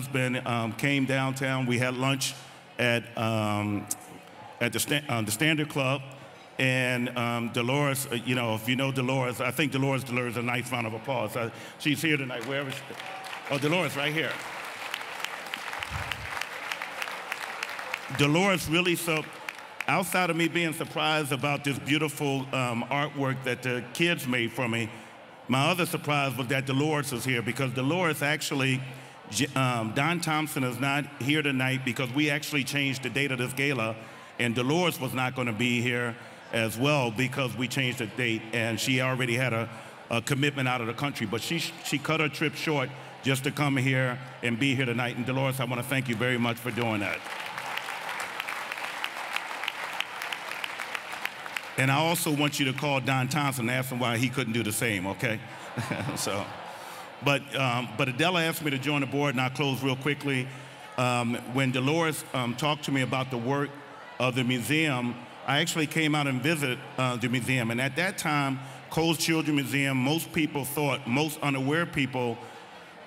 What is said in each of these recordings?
husband came downtown. We had lunch at the Standard Club. And Dolores, you know, if you know Dolores, I think Dolores deserves a nice round of applause. She's here tonight, wherever she, oh, Dolores, right here. Dolores really, so outside of me being surprised about this beautiful artwork that the kids made for me, my other surprise was that Dolores was here, because Dolores actually, Don Thompson is not here tonight because we actually changed the date of this gala, and Dolores was not going to be here as well because we changed the date, and she already had a commitment out of the country. But she cut her trip short just to come here and be here tonight. And Dolores, I want to thank you very much for doing that. And I also want you to call Don Thompson and ask him why he couldn't do the same, okay? So, but Adela asked me to join the board, and I'll close real quickly. When Dolores talked to me about the work of the museum, I actually came out and visited the museum, and at that time, Kohl's Children's Museum, most unaware people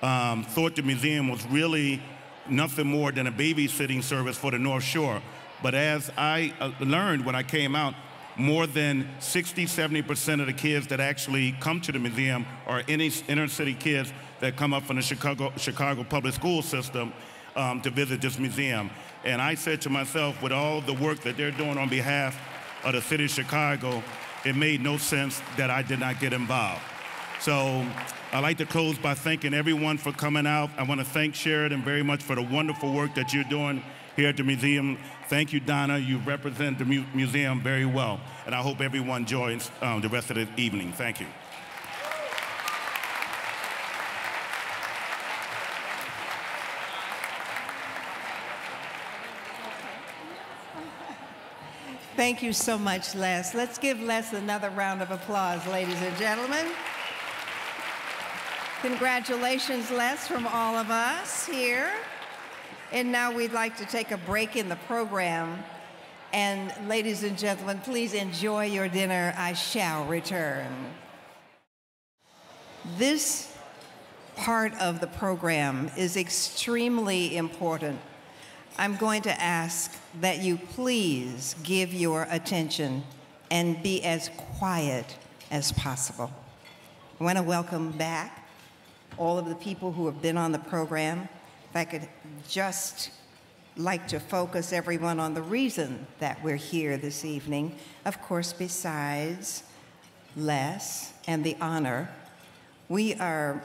thought the museum was really nothing more than a babysitting service for the North Shore. But as I learned when I came out, more than 60–70% of the kids that actually come to the museum are inner city kids that come up from the Chicago public school system to visit this museum. And I said to myself, with all the work that they're doing on behalf of the city of Chicago, it made no sense that I did not get involved. So I'd like to close by thanking everyone for coming out. I want to thank Sheridan very much for the wonderful work that you're doing here at the museum. Thank you, Donna. You represent the museum very well. And I hope everyone joins the rest of the evening. Thank you. Thank you so much, Les. Let's give Les another round of applause, ladies and gentlemen. Congratulations, Les, from all of us here. And now we'd like to take a break in the program. And ladies and gentlemen, please enjoy your dinner. I shall return. This part of the program is extremely important. I'm going to ask that you please give your attention and be as quiet as possible. I want to welcome back all of the people who have been on the program. If I could just like to focus everyone on the reason that we're here this evening. Of course, besides Les and the honor, we are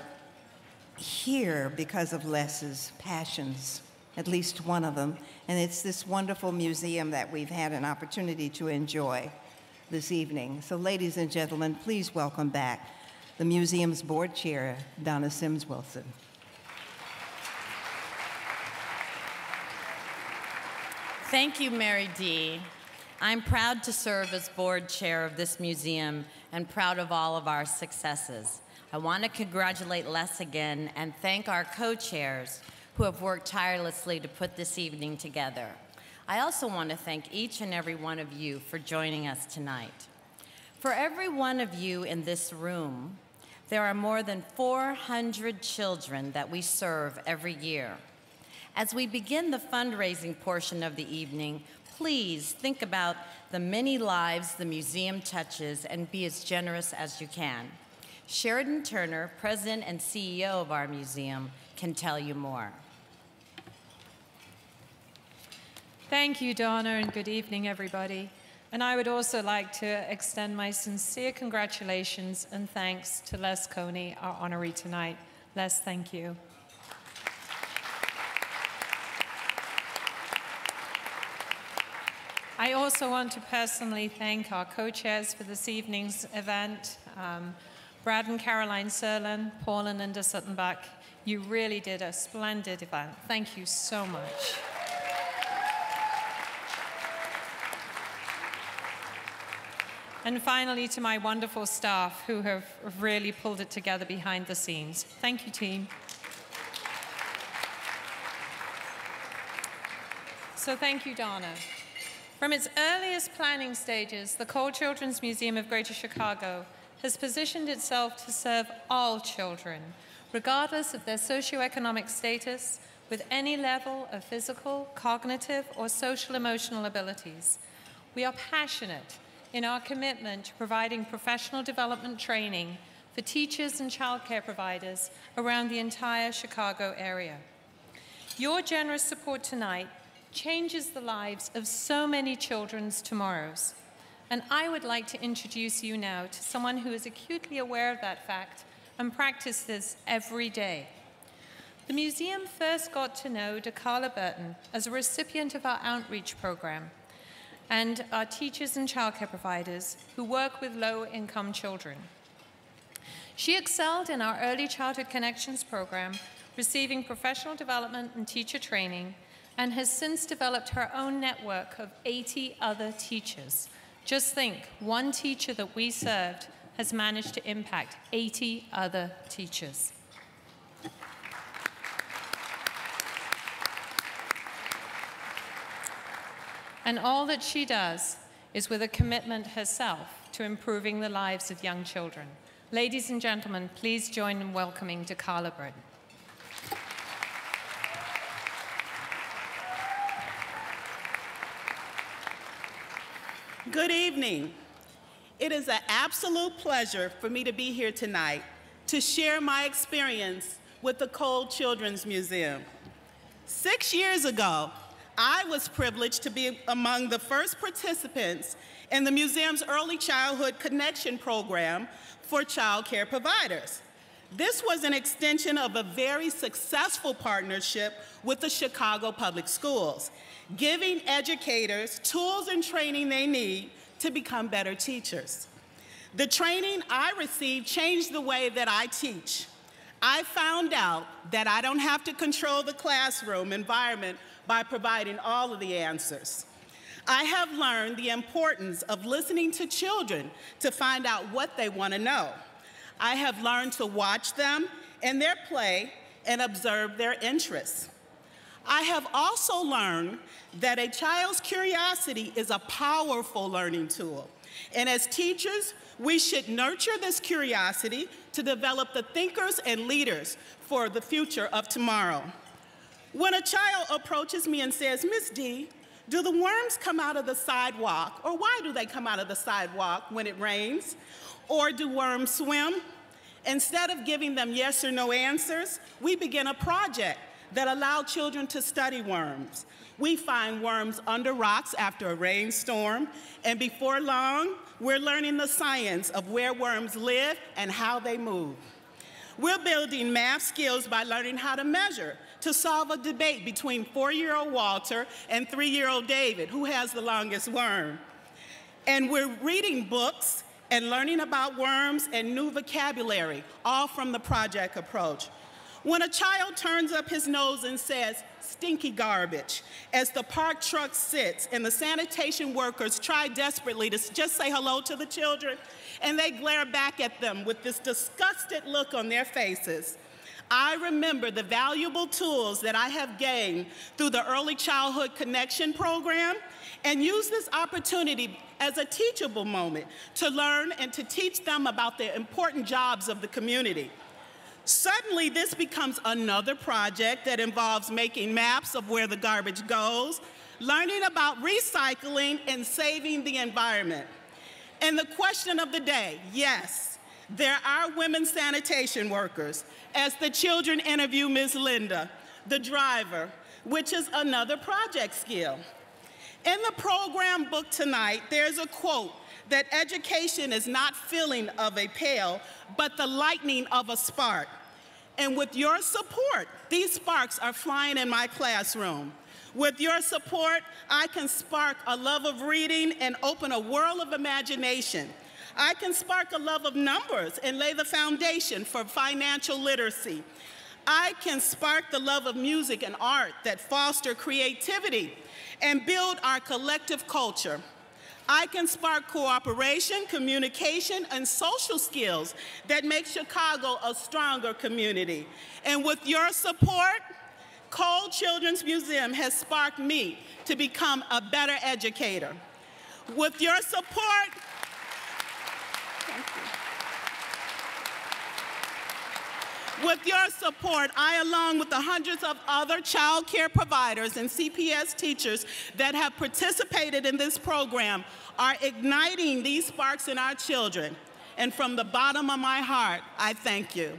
here because of Les's passions, at least one of them, and it's this wonderful museum that we've had an opportunity to enjoy this evening. So ladies and gentlemen, please welcome back the museum's board chair, Donna Sims-Wilson. Thank you, Mary D. I'm proud to serve as board chair of this museum and proud of all of our successes. I want to congratulate Les again and thank our co-chairs who have worked tirelessly to put this evening together. I also want to thank each and every one of you for joining us tonight. For every one of you in this room, there are more than 400 children that we serve every year. As we begin the fundraising portion of the evening, please think about the many lives the museum touches and be as generous as you can. Sheridan Turner, President and CEO of our museum, can tell you more. Thank you, Donna, and good evening, everybody. And I would also like to extend my sincere congratulations and thanks to Les Coney, our honoree tonight. Les, thank you. I also want to personally thank our co-chairs for this evening's event, Brad and Caroline Serlin, Paul and Linda Suttonbach. You really did a splendid event. Thank you so much. And finally, to my wonderful staff who have really pulled it together behind the scenes. Thank you, team. So thank you, Donna. From its earliest planning stages, the Kohl Children's Museum of Greater Chicago has positioned itself to serve all children, regardless of their socioeconomic status, with any level of physical, cognitive, or social emotional abilities. We are passionate in our commitment to providing professional development training for teachers and childcare providers around the entire Chicago area. Your generous support tonight changes the lives of so many children's tomorrows. And I would like to introduce you now to someone who is acutely aware of that fact and practices every day. The museum first got to know DeCarla Burton as a recipient of our outreach program and our teachers and childcare providers who work with low-income children. She excelled in our Early Childhood Connections program, receiving professional development and teacher training, and has since developed her own network of 80 other teachers. Just think, one teacher that we served has managed to impact 80 other teachers. And all that she does is with a commitment herself to improving the lives of young children. Ladies and gentlemen, please join in welcoming DeCarla Burton. Good evening. It is an absolute pleasure for me to be here tonight to share my experience with the Kohl Children's Museum. 6 years ago, I was privileged to be among the first participants in the museum's Early Childhood Connection program for child care providers. This was an extension of a very successful partnership with the Chicago Public Schools, giving educators tools and training they need to become better teachers. The training I received changed the way that I teach. I found out that I don't have to control the classroom environment by providing all of the answers. I have learned the importance of listening to children to find out what they want to know. I have learned to watch them in their play and observe their interests. I have also learned that a child's curiosity is a powerful learning tool. And as teachers, we should nurture this curiosity to develop the thinkers and leaders for the future of tomorrow. When a child approaches me and says, "Miss D, do the worms come out of the sidewalk?" Or why do they come out of the sidewalk when it rains? Or do worms swim? Instead of giving them yes or no answers, we begin a project that allows children to study worms. We find worms under rocks after a rainstorm, and before long, we're learning the science of where worms live and how they move. We're building math skills by learning how to measure, to solve a debate between 4-year-old Walter and 3-year-old David, who has the longest worm. And we're reading books and learning about worms and new vocabulary, all from the project approach. When a child turns up his nose and says, "Stinky garbage," as the park truck sits and the sanitation workers try desperately to just say hello to the children, and they glare back at them with this disgusted look on their faces, I remember the valuable tools that I have gained through the Early Childhood Connection program and use this opportunity as a teachable moment to learn and to teach them about the important jobs of the community. Suddenly, this becomes another project that involves making maps of where the garbage goes, learning about recycling, and saving the environment. And the question of the day, yes, there are women sanitation workers, as the children interview Ms. Linda, the driver, which is another project skill. In the program book tonight, there's a quote that education is not filling of a pail, but the lightning of a spark. And with your support, these sparks are flying in my classroom. With your support, I can spark a love of reading and open a world of imagination. I can spark a love of numbers and lay the foundation for financial literacy. I can spark the love of music and art that foster creativity and build our collective culture. I can spark cooperation, communication, and social skills that make Chicago a stronger community. And with your support, Kohl Children's Museum has sparked me to become a better educator. With your support, With your support, I, along with the hundreds of other child care providers and CPS teachers that have participated in this program, are igniting these sparks in our children. And from the bottom of my heart, I thank you.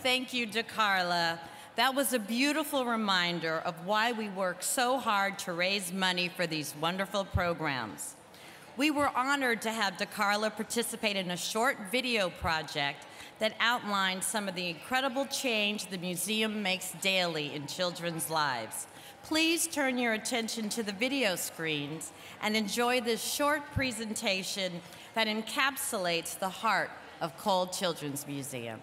Thank you, DeCarla. That was a beautiful reminder of why we work so hard to raise money for these wonderful programs. We were honored to have DeCarla participate in a short video project that outlined some of the incredible change the museum makes daily in children's lives. Please turn your attention to the video screens and enjoy this short presentation that encapsulates the heart of Kohl Children's Museum.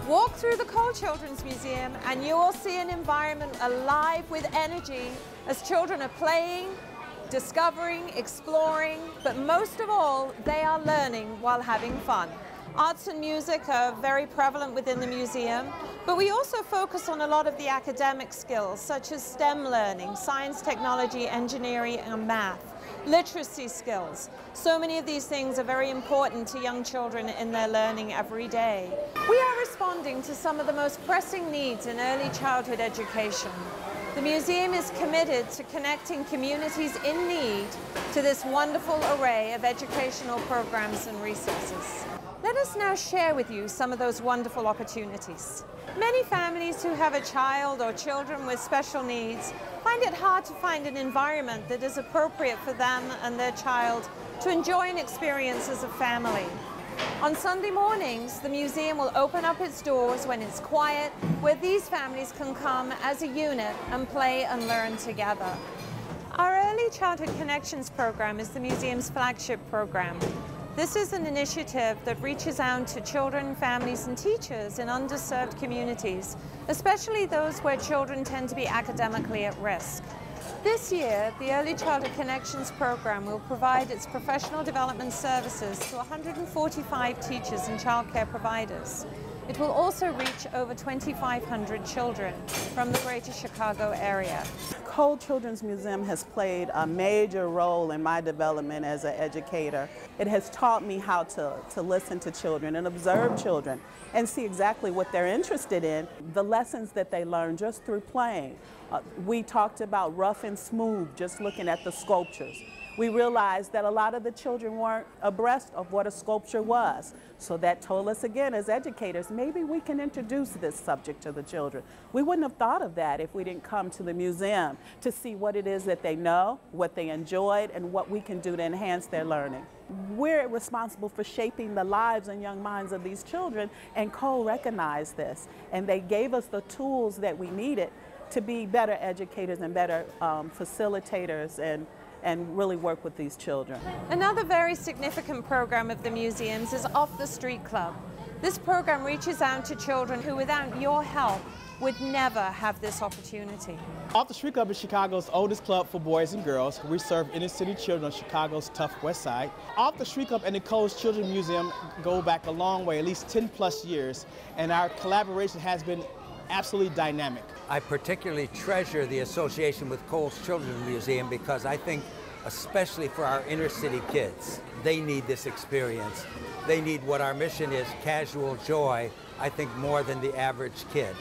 Walk through the Kohl Children's Museum and you will see an environment alive with energy as children are playing, discovering, exploring, but most of all, they are learning while having fun. Arts and music are very prevalent within the museum, but we also focus on a lot of the academic skills, such as STEM learning, science, technology, engineering, and math. Literacy skills. So many of these things are very important to young children in their learning every day. We are responding to some of the most pressing needs in early childhood education. The museum is committed to connecting communities in need to this wonderful array of educational programs and resources. Let us now share with you some of those wonderful opportunities. Many families who have a child or children with special needs find it hard to find an environment that is appropriate for them and their child to enjoy and experience as a family. On Sunday mornings, the museum will open up its doors when it's quiet, where these families can come as a unit and play and learn together. Our Early Childhood Connections program is the museum's flagship program. This is an initiative that reaches out to children, families, and teachers in underserved communities, especially those where children tend to be academically at risk. This year, the Early Childhood Connections program will provide its professional development services to 145 teachers and childcare providers. It will also reach over 2,500 children from the greater Chicago area. Kohl Children's Museum has played a major role in my development as an educator. It has taught me how to listen to children and observe children and see exactly what they're interested in, the lessons that they learn just through playing. We talked about rough and smooth, just looking at the sculptures. We realized that a lot of the children weren't abreast of what a sculpture was. So that told us again as educators, maybe we can introduce this subject to the children. We wouldn't have thought of that if we didn't come to the museum to see what it is that they know, what they enjoyed, and what we can do to enhance their learning. We're responsible for shaping the lives and young minds of these children, and Kohl recognized this. And they gave us the tools that we needed to be better educators and better facilitators and really work with these children. Another very significant program of the museums is Off the Street Club. This program reaches out to children who, without your help, would never have this opportunity. Off the Street Club is Chicago's oldest club for boys and girls. We serve inner-city children on Chicago's tough west side. Off the Street Club and the Kohl Children's Museum go back a long way, at least 10+ years, and our collaboration has been absolutely dynamic. I particularly treasure the association with Kohl Children's Museum because I think, especially for our inner city kids, they need this experience. They need what our mission is, casual joy, I think more than the average kid.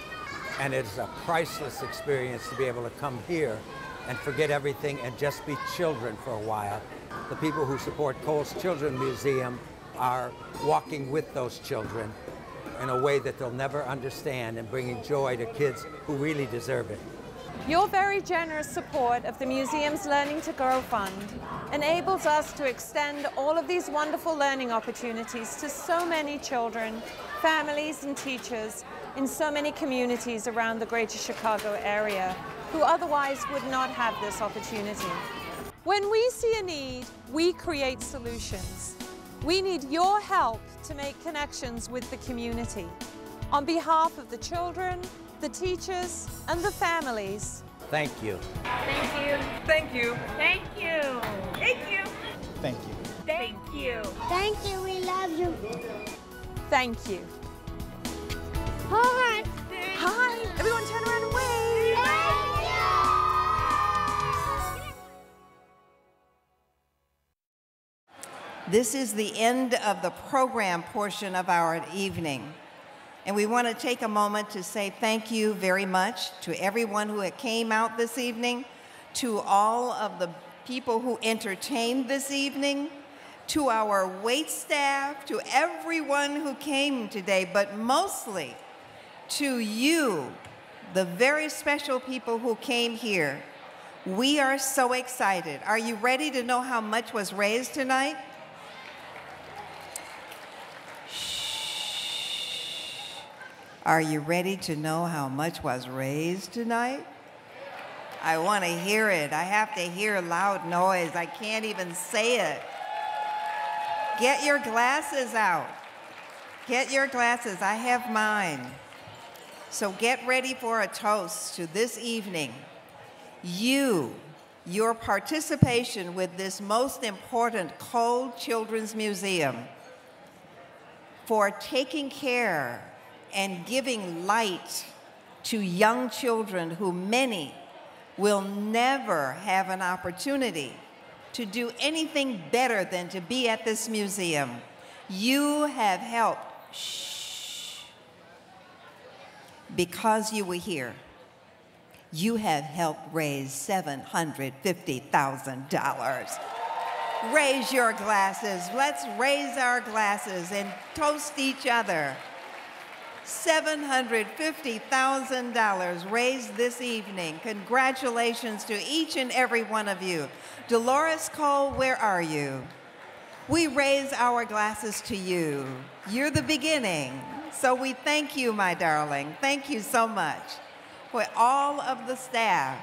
And it's a priceless experience to be able to come here and forget everything and just be children for a while. The people who support Kohl's Children's Museum are walking with those children in a way that they'll never understand and bringing joy to kids who really deserve it. Your very generous support of the museum's Learning to Grow Fund enables us to extend all of these wonderful learning opportunities to so many children, families, and teachers in so many communities around the greater Chicago area who otherwise would not have this opportunity. When we see a need, we create solutions. We need your help to make connections with the community. On behalf of the children, the teachers, and the families, thank you. Thank you. Thank you. Thank you. Thank you. Thank you. Thank Thank you. Thank you, we love you. Thank you. Hi. Hi. Everyone turn around and wave. This is the end of the program portion of our evening. And we want to take a moment to say thank you very much to everyone who came out this evening, to all of the people who entertained this evening, to our wait staff, to everyone who came today, but mostly to you, the very special people who came here. We are so excited. Are you ready to know how much was raised tonight? Are you ready to know how much was raised tonight? I want to hear it. I have to hear loud noise. I can't even say it. Get your glasses out. Get your glasses. I have mine. So get ready for a toast to this evening. Your participation with this most important Kohl Children's Museum, for taking care and giving light to young children who many will never have an opportunity to do anything better than to be at this museum. You have helped, because you were here, you have helped raise $750,000. Raise your glasses. Let's raise our glasses and toast each other. $750,000 raised this evening. Congratulations to each and every one of you. Dolores Kohl, where are you? We raise our glasses to you. You're the beginning. So we thank you, my darling. Thank you so much. For all of the staff,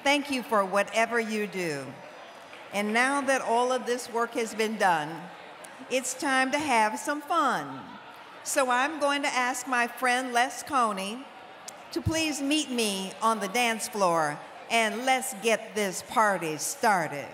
thank you for whatever you do. And now that all of this work has been done, it's time to have some fun. So I'm going to ask my friend Les Coney to please meet me on the dance floor, and let's get this party started.